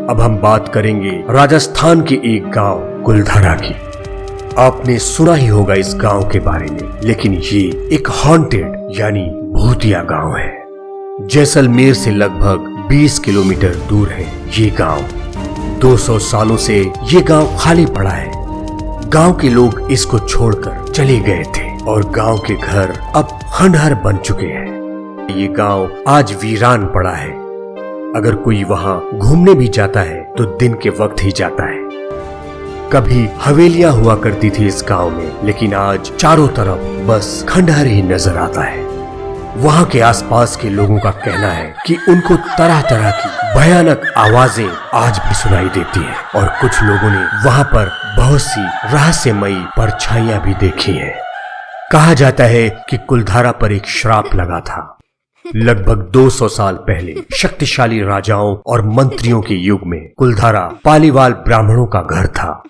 अब हम बात करेंगे राजस्थान के एक गांव कुलधारा की। आपने सुना ही होगा इस गांव के बारे में, लेकिन ये एक हॉन्टेड यानी भूतिया गांव है। जैसलमेर से लगभग 20 किलोमीटर दूर है ये गांव। 200 सालों से ये गांव खाली पड़ा है। गांव के लोग इसको छोड़कर चले गए थे और गांव के घर अब खंडहर बन चुके हैं। ये गांव आज वीरान पड़ा है। अगर कोई वहां घूमने भी जाता है तो दिन के वक्त ही जाता है। कभी हवेलियां हुआ करती थी इस गांव में, लेकिन आज चारों तरफ बस खंडहर ही नजर आता है। वहां के आसपास के लोगों का कहना है कि उनको तरह तरह की भयानक आवाजें आज भी सुनाई देती हैं और कुछ लोगों ने वहां पर बहुत सी रहस्यमयी परछाइयां भी देखी हैं। कहा जाता है कि कुलधारा पर एक श्राप लगा था। लगभग 200 साल पहले शक्तिशाली राजाओं और मंत्रियों के युग में कुलधारा पालीवाल ब्राह्मणों का घर था।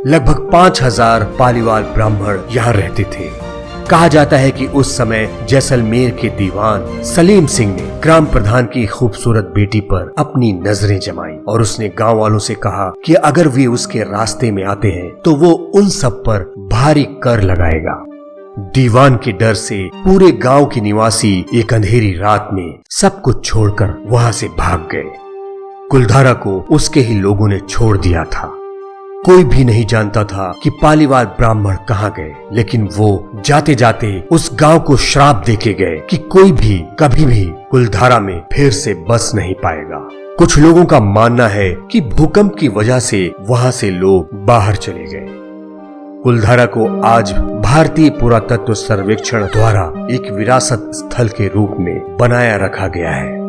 लगभग 5000 पालीवाल ब्राह्मण यहाँ रहते थे। कहा जाता है कि उस समय जैसलमेर के दीवान सलीम सिंह ने ग्राम प्रधान की खूबसूरत बेटी पर अपनी नजरें जमाई और उसने गांव वालों से कहा कि अगर वे उसके रास्ते में आते हैं तो वो उन सब पर भारी कर लगाएगा। दीवान के डर से पूरे गांव के निवासी एक अंधेरी रात में सब कुछ छोड़कर वहां से भाग गए। कुलधारा को उसके ही लोगों ने छोड़ दिया था। कोई भी नहीं जानता था कि पालीवाल ब्राह्मण कहाँ गए, लेकिन वो जाते जाते उस गांव को श्राप देके गए कि कोई भी कभी भी कुलधारा में फिर से बस नहीं पाएगा। कुछ लोगों का मानना है कि भूकंप की वजह से वहां से लोग बाहर चले गए। कुलधारा को आज भारतीय पुरातत्व सर्वेक्षण द्वारा एक विरासत स्थल के रूप में बनाया रखा गया है।